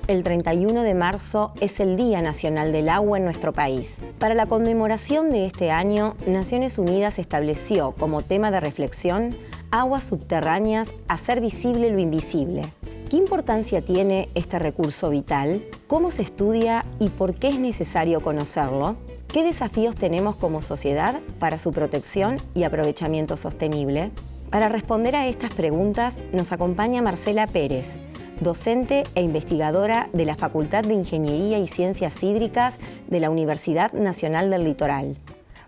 El 31 de marzo es el Día Nacional del Agua en nuestro país. Para la conmemoración de este año, Naciones Unidas estableció como tema de reflexión aguas subterráneas, hacer visible lo invisible. ¿Qué importancia tiene este recurso vital? ¿Cómo se estudia y por qué es necesario conocerlo? ¿Qué desafíos tenemos como sociedad para su protección y aprovechamiento sostenible? Para responder a estas preguntas nos acompaña Marcela Pérez, docente e investigadora de la Facultad de Ingeniería y Ciencias Hídricas de la Universidad Nacional del Litoral.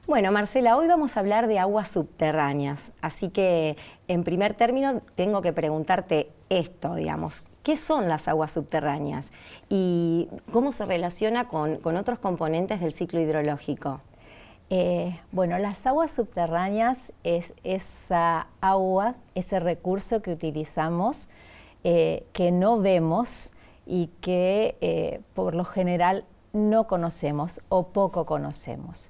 Bueno, Marcela, hoy vamos a hablar de aguas subterráneas, así que en primer término tengo que preguntarte esto, digamos, ¿qué son las aguas subterráneas y cómo se relaciona con otros componentes del ciclo hidrológico? Bueno, las aguas subterráneas es esa agua, ese recurso que utilizamos que no vemos y que por lo general no conocemos o poco conocemos.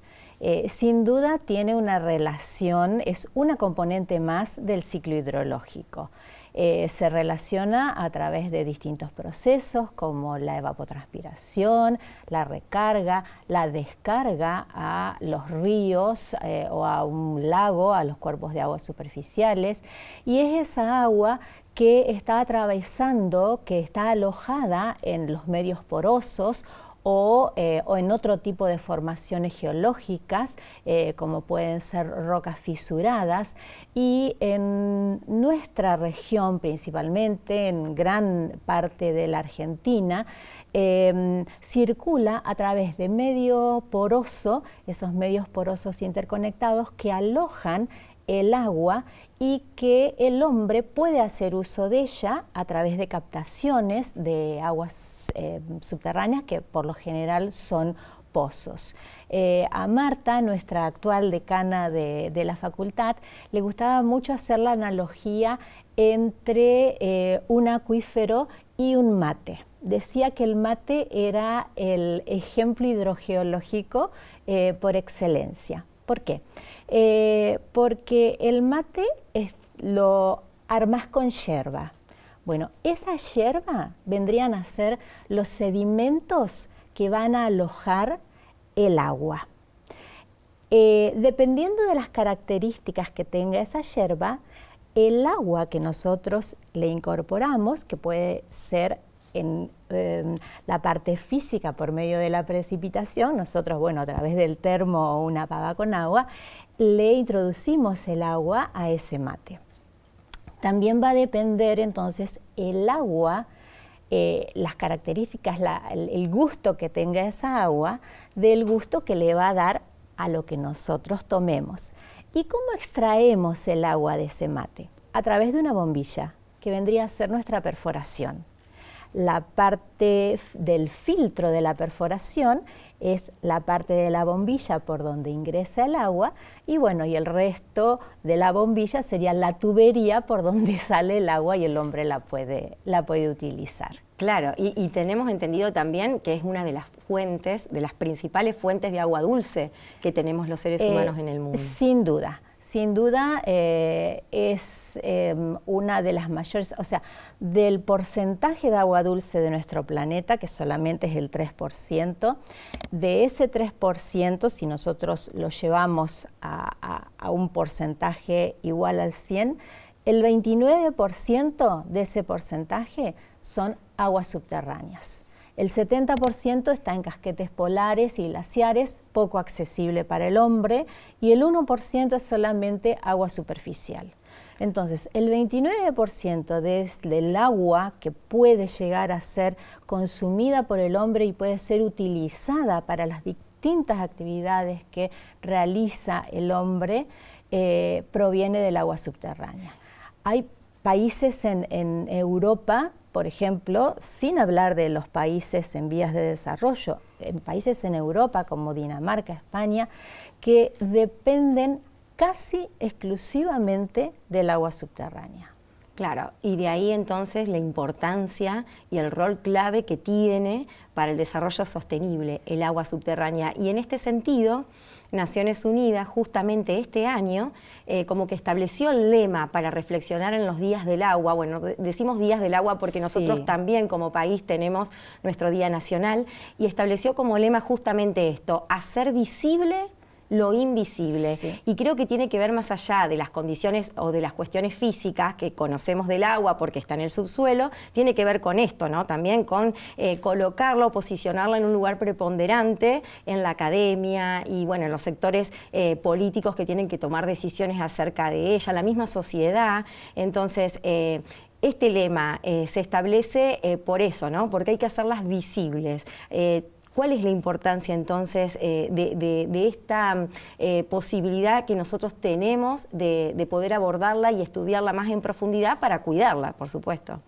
Sin duda tiene una relación, es una componente más del ciclo hidrológico. Se relaciona a través de distintos procesos como la evapotranspiración, la recarga, la descarga a los ríos o a un lago, a los cuerpos de agua superficiales, y es esa agua que está atravesando, que está alojada en los medios porosos o en otro tipo de formaciones geológicas, como pueden ser rocas fisuradas, y en nuestra región principalmente, en gran parte de la Argentina, circula a través de medio poroso, esos medios porosos interconectados que alojan el agua y que el hombre puede hacer uso de ella a través de captaciones de aguas subterráneas que por lo general son pozos. A Marta, nuestra actual decana de la facultad, le gustaba mucho hacer la analogía entre un acuífero y un mate. Decía que el mate era el ejemplo hidrogeológico por excelencia. ¿Por qué? Porque el mate lo armás con yerba. Bueno, esa yerba vendrían a ser los sedimentos que van a alojar el agua. Dependiendo de las características que tenga esa yerba, el agua que nosotros le incorporamos, que puede ser en la parte física por medio de la precipitación, nosotros, bueno, a través del termo o una pava con agua, le introducimos el agua a ese mate. También va a depender entonces el agua, las características, el gusto que tenga esa agua, del gusto que le va a dar a lo que nosotros tomemos. ¿Y cómo extraemos el agua de ese mate? A través de una bombilla, que vendría a ser nuestra perforación. La parte del filtro de la perforación es la parte de la bombilla por donde ingresa el agua y bueno, y el resto de la bombilla sería la tubería por donde sale el agua y el hombre la puede utilizar. Claro, y tenemos entendido también que es una de las fuentes, de las principales fuentes de agua dulce que tenemos los seres humanos en el mundo. Sin duda. Sin duda es una de las mayores, o sea, del porcentaje de agua dulce de nuestro planeta, que solamente es el 3%, de ese 3%, si nosotros lo llevamos a un porcentaje igual al 100, el 29% de ese porcentaje son aguas subterráneas. El 70% está en casquetes polares y glaciares, poco accesible para el hombre, y el 1% es solamente agua superficial. Entonces, el 29% del agua que puede llegar a ser consumida por el hombre y puede ser utilizada para las distintas actividades que realiza el hombre, proviene del agua subterránea. Hay países en Europa, por ejemplo, sin hablar de los países en vías de desarrollo, en países en Europa como Dinamarca, España, que dependen casi exclusivamente del agua subterránea. Claro, y de ahí entonces la importancia y el rol clave que tiene para el desarrollo sostenible el agua subterránea. Y en este sentido, Naciones Unidas justamente este año como que estableció el lema para reflexionar en los días del agua. Bueno, decimos días del agua porque nosotros también como país tenemos nuestro Día Nacional, y estableció como lema justamente esto: hacer visible lo invisible. Sí. Y creo que tiene que ver más allá de las condiciones o de las cuestiones físicas que conocemos del agua porque está en el subsuelo, tiene que ver con esto, ¿no? También con colocarlo, posicionarlo en un lugar preponderante en la academia y, bueno, en los sectores políticos que tienen que tomar decisiones acerca de ella, la misma sociedad. Entonces, este lema se establece por eso, ¿no? Porque hay que hacerlas visibles. ¿Cuál es la importancia entonces de esta posibilidad que nosotros tenemos de poder abordarla y estudiarla más en profundidad para cuidarla, por supuesto?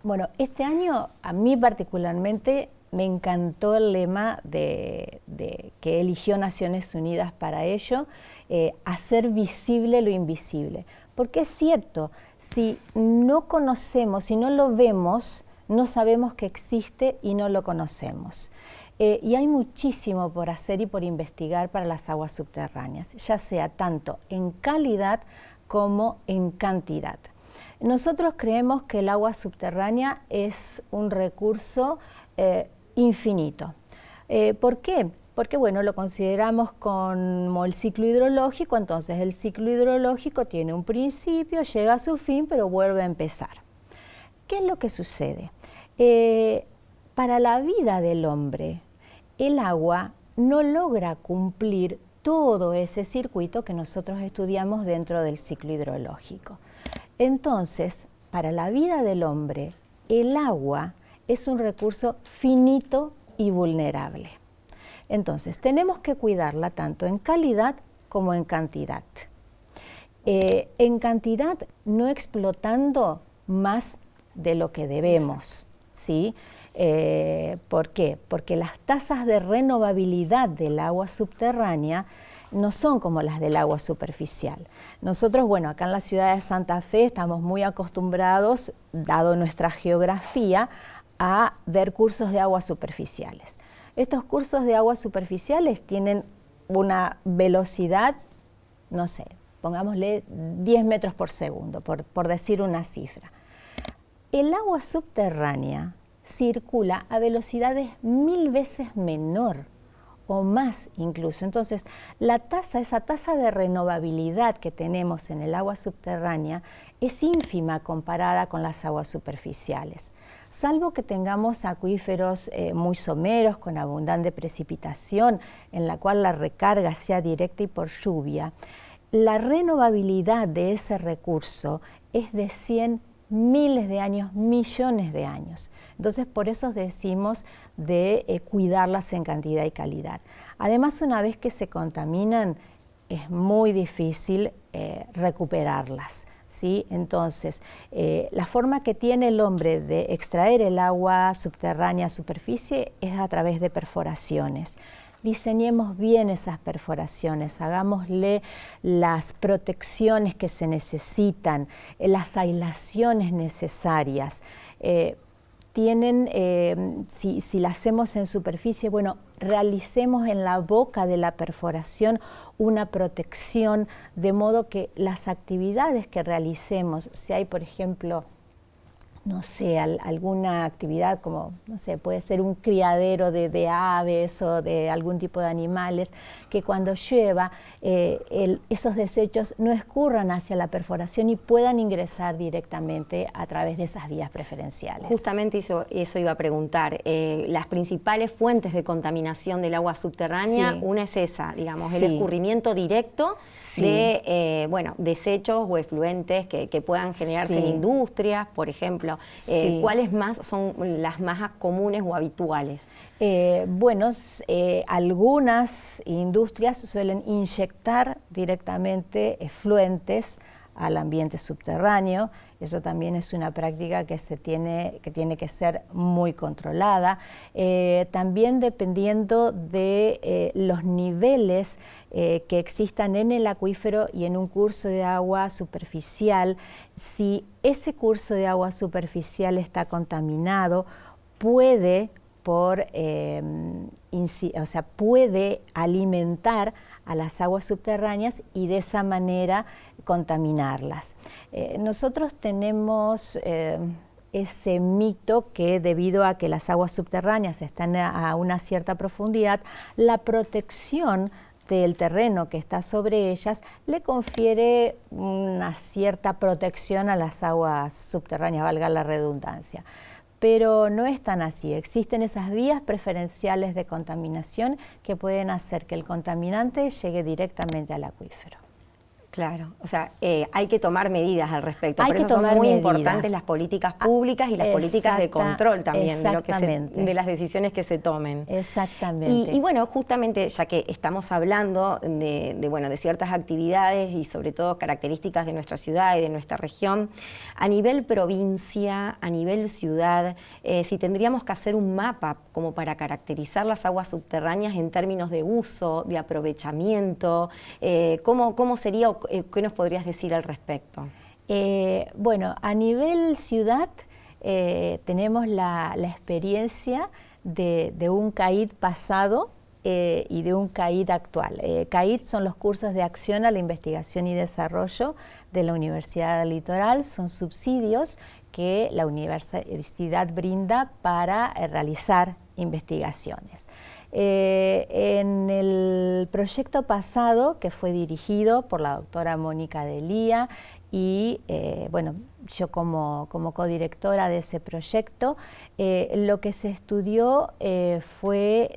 Bueno, este año a mí particularmente me encantó el lema que eligió Naciones Unidas para ello, hacer visible lo invisible. Porque es cierto, si no conocemos, si no lo vemos, no sabemos que existe y no lo conocemos. Y hay muchísimo por hacer y por investigar para las aguas subterráneas, ya sea tanto en calidad como en cantidad. Nosotros creemos que el agua subterránea es un recurso infinito. ¿Por qué? Porque, bueno, lo consideramos como el ciclo hidrológico, entonces el ciclo hidrológico tiene un principio, llega a su fin, pero vuelve a empezar. ¿Qué es lo que sucede? Para la vida del hombre, el agua no logra cumplir todo ese circuito que nosotros estudiamos dentro del ciclo hidrológico. Entonces, para la vida del hombre, el agua es un recurso finito y vulnerable. Entonces, tenemos que cuidarla tanto en calidad como en cantidad. En cantidad, no explotando más de lo que debemos. ¿Sí? ¿Por qué? Porque las tasas de renovabilidad del agua subterránea no son como las del agua superficial. Nosotros, bueno, acá en la ciudad de Santa Fe estamos muy acostumbrados, dado nuestra geografía, a ver cursos de aguas superficiales. Estos cursos de aguas superficiales tienen una velocidad, no sé, pongámosle 10 metros por segundo, por decir una cifra. El agua subterránea circula a velocidades 1000 veces menor o más incluso. Entonces, esa tasa de renovabilidad que tenemos en el agua subterránea es ínfima comparada con las aguas superficiales. Salvo que tengamos acuíferos muy someros, con abundante precipitación, en la cual la recarga sea directa y por lluvia, la renovabilidad de ese recurso es de 100 miles de años, millones de años. Entonces, por eso decimos de cuidarlas en cantidad y calidad. Además, una vez que se contaminan, es muy difícil recuperarlas, ¿sí? Entonces, la forma que tiene el hombre de extraer el agua subterránea a superficie es a través de perforaciones. Diseñemos bien esas perforaciones, hagámosle las protecciones que se necesitan, las aislaciones necesarias. Si la hacemos en superficie, bueno, realicemos en la boca de la perforación una protección, de modo que las actividades que realicemos, si hay, por ejemplo, no sé, alguna actividad como, no sé, puede ser un criadero de aves o de algún tipo de animales, que cuando llueva esos desechos no escurran hacia la perforación y puedan ingresar directamente a través de esas vías preferenciales. Justamente eso iba a preguntar. Las principales fuentes de contaminación del agua subterránea, sí, una es esa, digamos, sí, el escurrimiento directo, sí, de desechos o efluentes que puedan generarse, sí, en industrias, por ejemplo. Sí. ¿Cuáles más son las más comunes o habituales? Algunas industrias suelen inyectar directamente efluentes al ambiente subterráneo. Eso también es una práctica que tiene que ser muy controlada. También dependiendo de los niveles que existan en el acuífero y en un curso de agua superficial, si ese curso de agua superficial está contaminado, puede puede alimentar a las aguas subterráneas y de esa manera contaminarlas. Nosotros tenemos ese mito que debido a que las aguas subterráneas están a una cierta profundidad, la protección del terreno que está sobre ellas le confiere una cierta protección a las aguas subterráneas, valga la redundancia. Pero no es tan así. Existen esas vías preferenciales de contaminación que pueden hacer que el contaminante llegue directamente al acuífero. Claro, o sea, hay que tomar medidas al respecto. Por eso son muy importantes las políticas públicas y las políticas de control también de las decisiones que se tomen. Exactamente. Y bueno, justamente ya que estamos hablando de ciertas actividades y sobre todo características de nuestra ciudad y de nuestra región, a nivel provincia, a nivel ciudad, si tendríamos que hacer un mapa como para caracterizar las aguas subterráneas en términos de uso, de aprovechamiento, ¿cómo sería? ¿Qué nos podrías decir al respecto? Bueno, a nivel ciudad tenemos la experiencia de un CAID pasado y de un CAID actual. CAID son los cursos de acción a la investigación y desarrollo de la Universidad del Litoral, son subsidios que la universidad brinda para realizar investigaciones. En el proyecto pasado, que fue dirigido por la doctora Mónica Delía y bueno, yo como codirectora de ese proyecto, lo que se estudió fue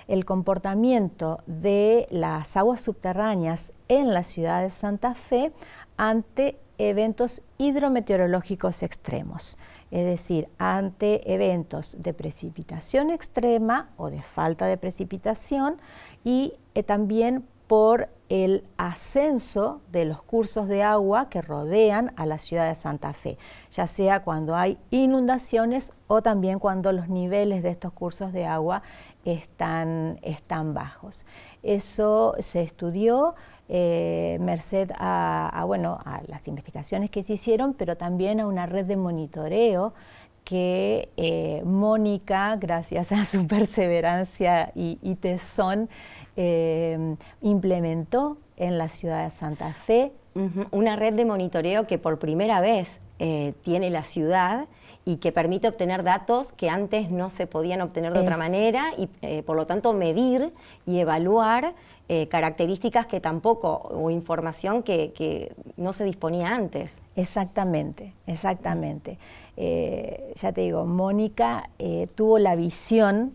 el comportamiento de las aguas subterráneas en la ciudad de Santa Fe ante eventos hidrometeorológicos extremos, es decir, ante eventos de precipitación extrema o de falta de precipitación y también por el ascenso de los cursos de agua que rodean a la ciudad de Santa Fe, ya sea cuando hay inundaciones o también cuando los niveles de estos cursos de agua están bajos. Eso se estudió merced a las investigaciones que se hicieron, pero también a una red de monitoreo que Mónica, gracias a su perseverancia y tesón, implementó en la ciudad de Santa Fe. Una red de monitoreo que por primera vez tiene la ciudad y que permite obtener datos que antes no se podían obtener de otra manera y por lo tanto medir y evaluar características que tampoco, o información que no se disponía antes. Exactamente, exactamente. Ya te digo, Mónica tuvo la visión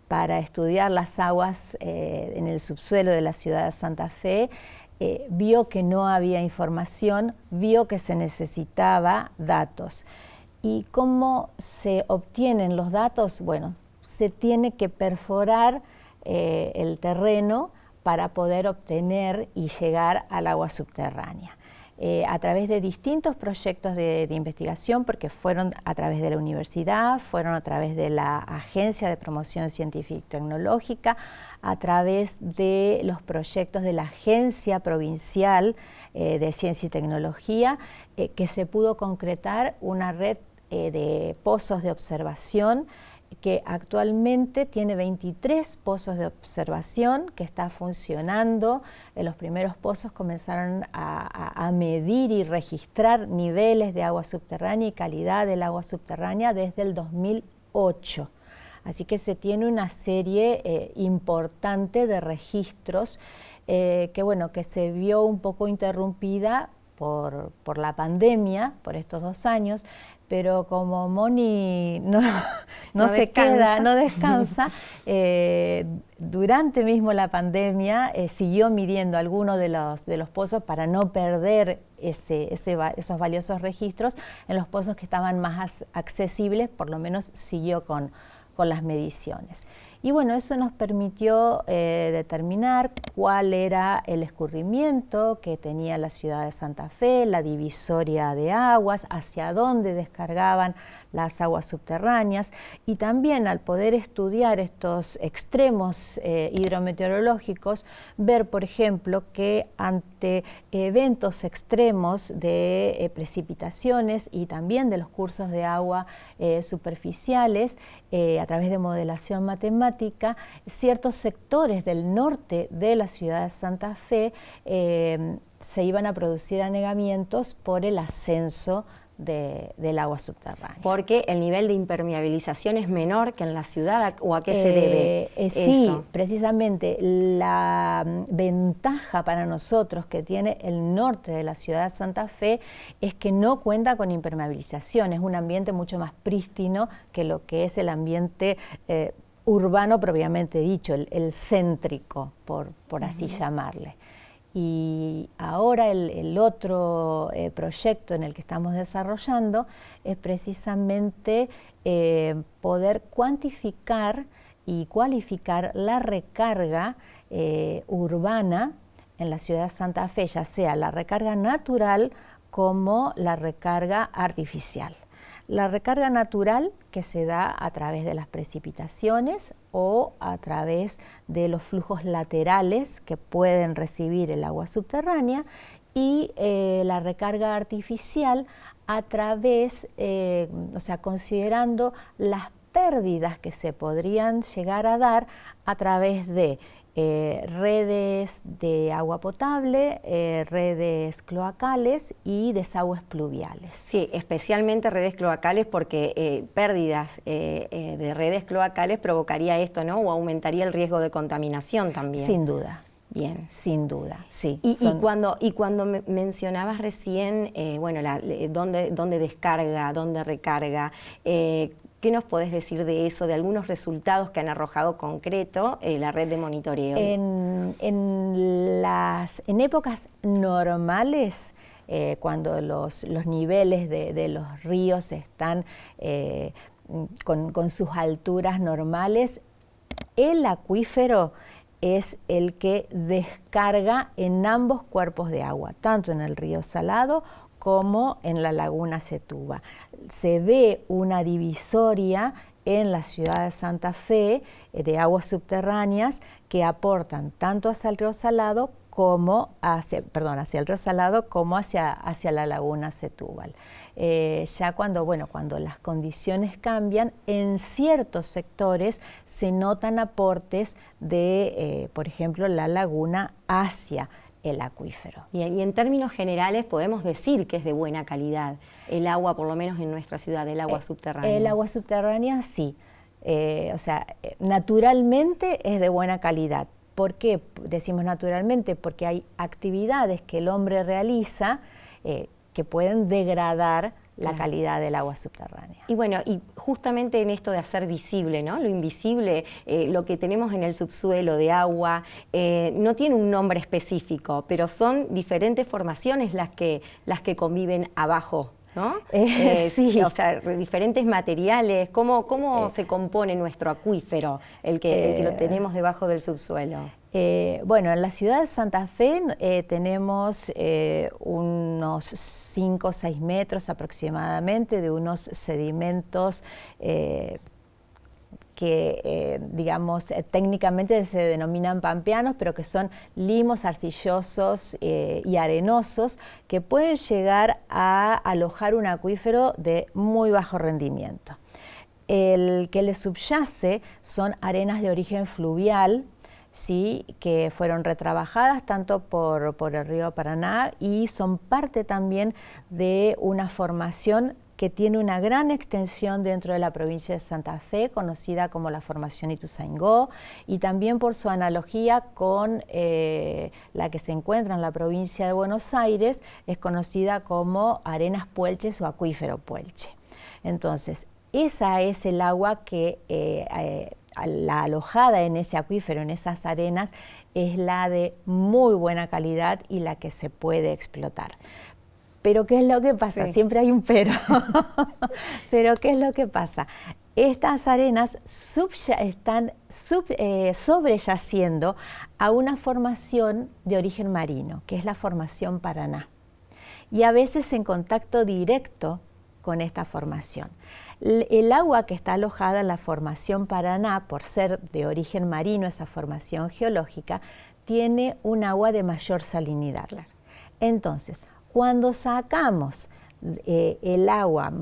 para estudiar las aguas en el subsuelo de la ciudad de Santa Fe, vio que no había información, vio que se necesitaba datos. ¿Y cómo se obtienen los datos? Bueno, se tiene que perforar el terreno para poder obtener y llegar al agua subterránea. A través de distintos proyectos de investigación, porque fueron a través de la universidad, fueron a través de la Agencia de Promoción Científica y Tecnológica, a través de los proyectos de la Agencia Provincial de Ciencia y Tecnología, que se pudo concretar una red de pozos de observación que actualmente tiene 23 pozos de observación que está funcionando. Los primeros pozos comenzaron a medir y registrar niveles de agua subterránea y calidad del agua subterránea desde el 2008. Así que se tiene una serie importante de registros que se vio un poco interrumpida por la pandemia, por estos 2 años, pero como Moni no descansa, durante mismo la pandemia siguió midiendo algunos de los pozos para no perder esos valiosos registros. En los pozos que estaban más accesibles, por lo menos siguió con las mediciones. Y bueno, eso nos permitió determinar cuál era el escurrimiento que tenía la ciudad de Santa Fe, la divisoria de aguas, hacia dónde descargaban las aguas subterráneas, y también al poder estudiar estos extremos hidrometeorológicos, ver, por ejemplo, que ante eventos extremos de precipitaciones y también de los cursos de agua superficiales, a través de modelación matemática, ciertos sectores del norte de la ciudad de Santa Fe se iban a producir anegamientos por el ascenso del agua subterránea. Porque el nivel de impermeabilización es menor que en la ciudad, ¿o a qué se debe sí, eso? Precisamente la ventaja para nosotros que tiene el norte de la ciudad de Santa Fe es que no cuenta con impermeabilización, es un ambiente mucho más prístino que lo que es el ambiente urbano propiamente dicho, el céntrico, por así llamarle. Y ahora el otro proyecto en el que estamos desarrollando es precisamente poder cuantificar y cualificar la recarga urbana en la ciudad de Santa Fe, ya sea la recarga natural como la recarga artificial. La recarga natural, que se da a través de las precipitaciones o a través de los flujos laterales que pueden recibir el agua subterránea, y la recarga artificial a través, o sea, considerando las pérdidas que se podrían llegar a dar a través de redes de agua potable, redes cloacales y desagües pluviales. Sí, especialmente redes cloacales, porque pérdidas de redes cloacales provocaría esto, ¿no? O aumentaría el riesgo de contaminación también. Sin duda. Bien. Sin duda, sí. Y cuando mencionabas recién, bueno, dónde descarga, dónde recarga, ¿qué nos podés decir de eso, de algunos resultados que han arrojado concreto la red de monitoreo? En épocas normales, cuando los niveles de los ríos están con sus alturas normales, el acuífero es el que descarga en ambos cuerpos de agua, tanto en el río Salado como en la laguna Setúbal. Se ve una divisoria en la ciudad de Santa Fe de aguas subterráneas que aportan tanto hacia el río Salado como hacia el río Salado como hacia la laguna Setúbal. Ya cuando las condiciones cambian, en ciertos sectores se notan aportes de, por ejemplo, la laguna hacia el acuífero. Y en términos generales podemos decir que es de buena calidad el agua, por lo menos en nuestra ciudad, el agua subterránea. El agua subterránea sí, naturalmente es de buena calidad. ¿Por qué decimos naturalmente? Porque hay actividades que el hombre realiza que pueden degradar la calidad del agua subterránea. Y bueno, y justamente en esto de hacer visible, ¿no? Lo invisible, lo que tenemos en el subsuelo de agua, no tiene un nombre específico, pero son diferentes formaciones las que conviven abajo, ¿no? Sí. O sea, diferentes materiales. ¿Cómo se compone nuestro acuífero, el que lo tenemos debajo del subsuelo? Bueno, en la ciudad de Santa Fe tenemos unos 5 o 6 metros aproximadamente de unos sedimentos que, digamos, técnicamente se denominan pampeanos, pero que son limos arcillosos y arenosos que pueden llegar a alojar un acuífero de muy bajo rendimiento. El que le subyace son arenas de origen fluvial, ¿sí?, que fueron retrabajadas tanto por el río Paraná y son parte también de una formación que tiene una gran extensión dentro de la provincia de Santa Fe, conocida como la formación Ituzaingó, y también por su analogía con la que se encuentra en la provincia de Buenos Aires, es conocida como arenas puelches o acuífero puelche. Entonces, esa es el agua que la alojada en ese acuífero, en esas arenas, es la de muy buena calidad y la que se puede explotar. Pero ¿qué es lo que pasa? Sí. Siempre hay un pero. Pero ¿qué es lo que pasa? estas arenas están sobreyaciendo a una formación de origen marino, que es la Formación Paraná, y a veces en contacto directo con esta formación. El agua que está alojada en la Formación Paraná, por ser de origen marino, esa formación geológica, tiene un agua de mayor salinidad. Claro. Entonces, cuando sacamos el agua,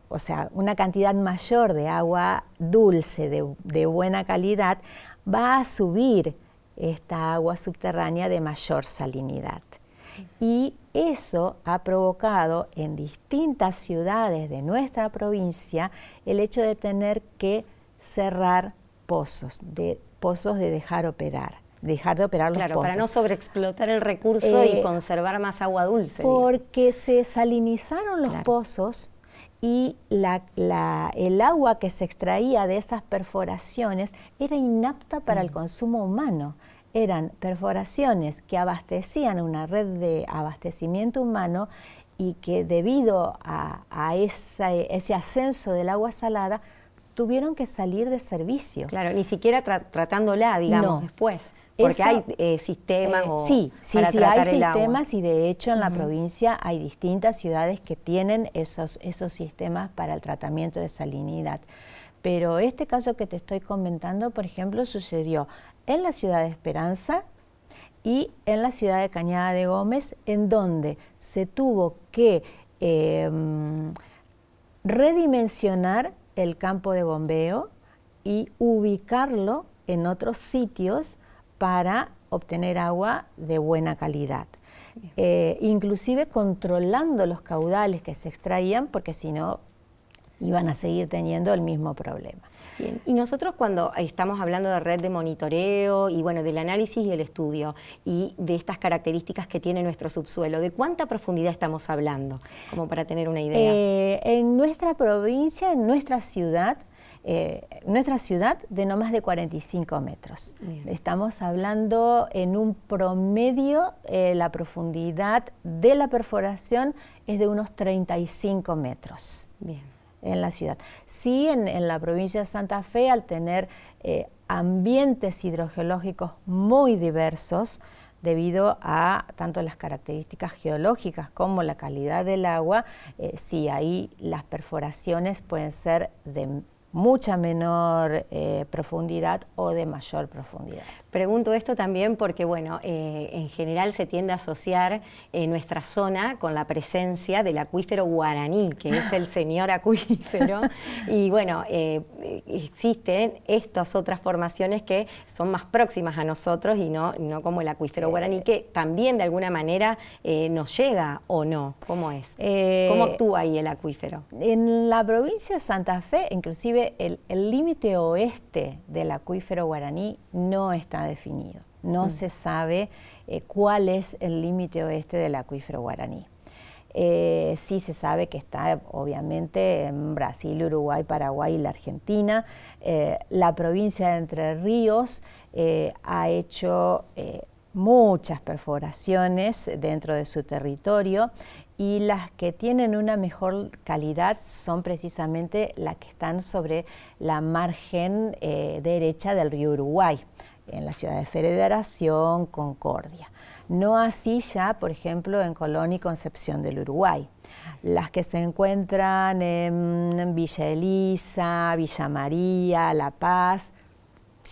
o sea, una cantidad mayor de agua dulce de buena calidad, va a subir esta agua subterránea de mayor salinidad. Y eso ha provocado en distintas ciudades de nuestra provincia el hecho de tener que cerrar pozos de dejar de operar los claro, pozos. Para no sobreexplotar el recurso y conservar más agua dulce. Porque se salinizaron los pozos y el agua que se extraía de esas perforaciones era inapta para el consumo humano. Eran perforaciones que abastecían una red de abastecimiento humano y que debido a ese ascenso del agua salada tuvieron que salir de servicio. Claro, ni siquiera tratándola, digamos, después. Porque hay sistemas sí, para tratar hay el sistemas agua. Y de hecho en la provincia hay distintas ciudades que tienen esos sistemas para el tratamiento de salinidad. Pero este caso que te estoy comentando, por ejemplo, sucedió en la ciudad de Esperanza y en la ciudad de Cañada de Gómez, en donde se tuvo que redimensionar el campo de bombeo y ubicarlo en otros sitios para obtener agua de buena calidad. Inclusive controlando los caudales que se extraían, porque si no iban a seguir teniendo el mismo problema. Bien. Y nosotros cuando estamos hablando de red de monitoreo y bueno, del análisis y el estudio y de estas características que tiene nuestro subsuelo, ¿de cuánta profundidad estamos hablando? Como para tener una idea. En nuestra provincia, en nuestra ciudad de no más de 45 metros. Bien. Estamos hablando en un promedio, la profundidad de la perforación es de unos 35 metros. Bien. En la ciudad. Sí, en la provincia de Santa Fe, al tener ambientes hidrogeológicos muy diversos, debido a tanto las características geológicas como la calidad del agua, sí, ahí las perforaciones pueden ser de mucha menor profundidad o de mayor profundidad. Pregunto esto también porque, bueno, en general se tiende a asociar nuestra zona con la presencia del acuífero Guaraní, que es el señor acuífero, y bueno, existen estas otras formaciones que son más próximas a nosotros y no como el acuífero Guaraní, que también de alguna manera nos llega o no. ¿Cómo es? ¿Cómo actúa ahí el acuífero? En la provincia de Santa Fe, inclusive el límite oeste del acuífero Guaraní no está definido. No se sabe cuál es el límite oeste del acuífero Guaraní. Sí se sabe que está obviamente en Brasil, Uruguay, Paraguay y la Argentina. La provincia de Entre Ríos ha hecho muchas perforaciones dentro de su territorio y las que tienen una mejor calidad son precisamente las que están sobre la margen derecha del río Uruguay, en la ciudad de Federación, Concordia. No así ya, por ejemplo, en Colón y Concepción del Uruguay. Las que se encuentran en Villa Elisa, Villa María, La Paz,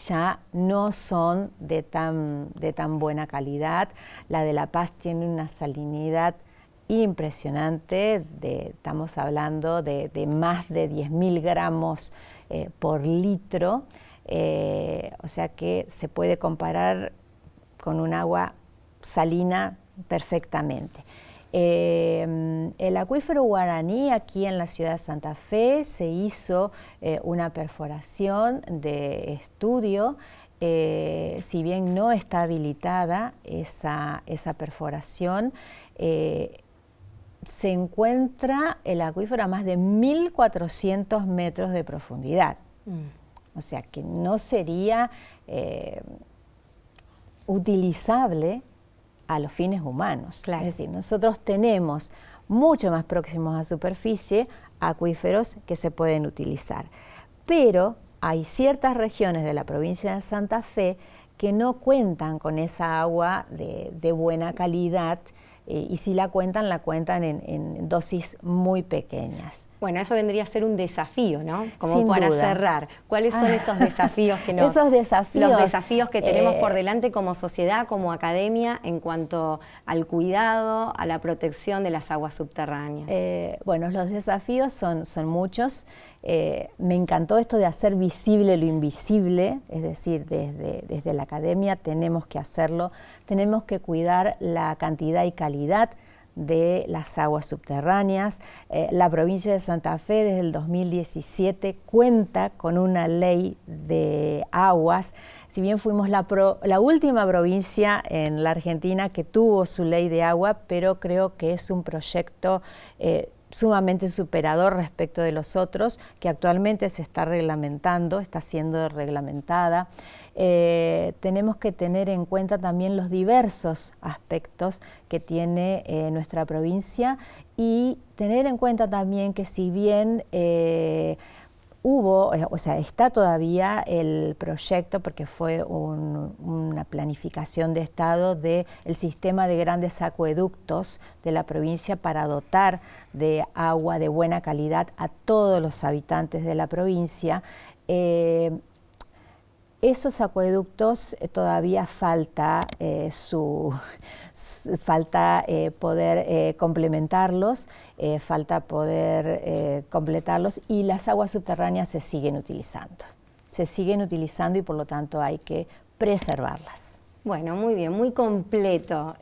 ya no son de tan buena calidad. La de La Paz tiene una salinidad impresionante, estamos hablando de más de 10.000 gramos por litro, o sea que se puede comparar con un agua salina perfectamente. El acuífero Guaraní, aquí en la ciudad de Santa Fe, se hizo una perforación de estudio. Si bien no está habilitada esa perforación, se encuentra el acuífero a más de 1.400 metros de profundidad. O sea que no sería utilizable a los fines humanos. Claro. Es decir, nosotros tenemos mucho más próximos a superficie acuíferos que se pueden utilizar. Pero hay ciertas regiones de la provincia de Santa Fe que no cuentan con esa agua de buena calidad, y si la cuentan en dosis muy pequeñas. Bueno, eso vendría a ser un desafío, ¿no? Como Sin para duda. cerrar, ¿cuáles son esos desafíos que los desafíos que tenemos por delante como sociedad, como academia, en cuanto al cuidado, a la protección de las aguas subterráneas? Bueno, los desafíos son muchos. Me encantó esto de hacer visible lo invisible, es decir, desde la academia tenemos que hacerlo, tenemos que cuidar la cantidad y calidad de las aguas subterráneas. La provincia de Santa Fe desde el 2017 cuenta con una ley de aguas. Si bien fuimos la última provincia en la Argentina que tuvo su ley de agua, pero creo que es un proyecto sumamente superador respecto de los otros, que actualmente se está reglamentando, está siendo reglamentada. Tenemos que tener en cuenta también los diversos aspectos que tiene nuestra provincia y tener en cuenta también que si bien está todavía el proyecto, porque fue una planificación de Estado del sistema de grandes acueductos de la provincia para dotar de agua de buena calidad a todos los habitantes de la provincia. Esos acueductos todavía falta poder complementarlos, falta poder completarlos, y las aguas subterráneas se siguen utilizando y por lo tanto hay que preservarlas. Bueno, muy bien, muy completo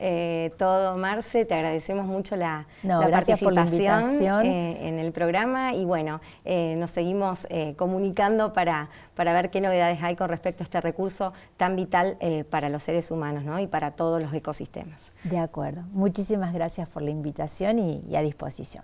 todo, Marce. Te agradecemos mucho la gracias por la participación en el programa, y bueno, nos seguimos comunicando para ver qué novedades hay con respecto a este recurso tan vital para los seres humanos, ¿no? Y para todos los ecosistemas. De acuerdo. Muchísimas gracias por la invitación y a disposición.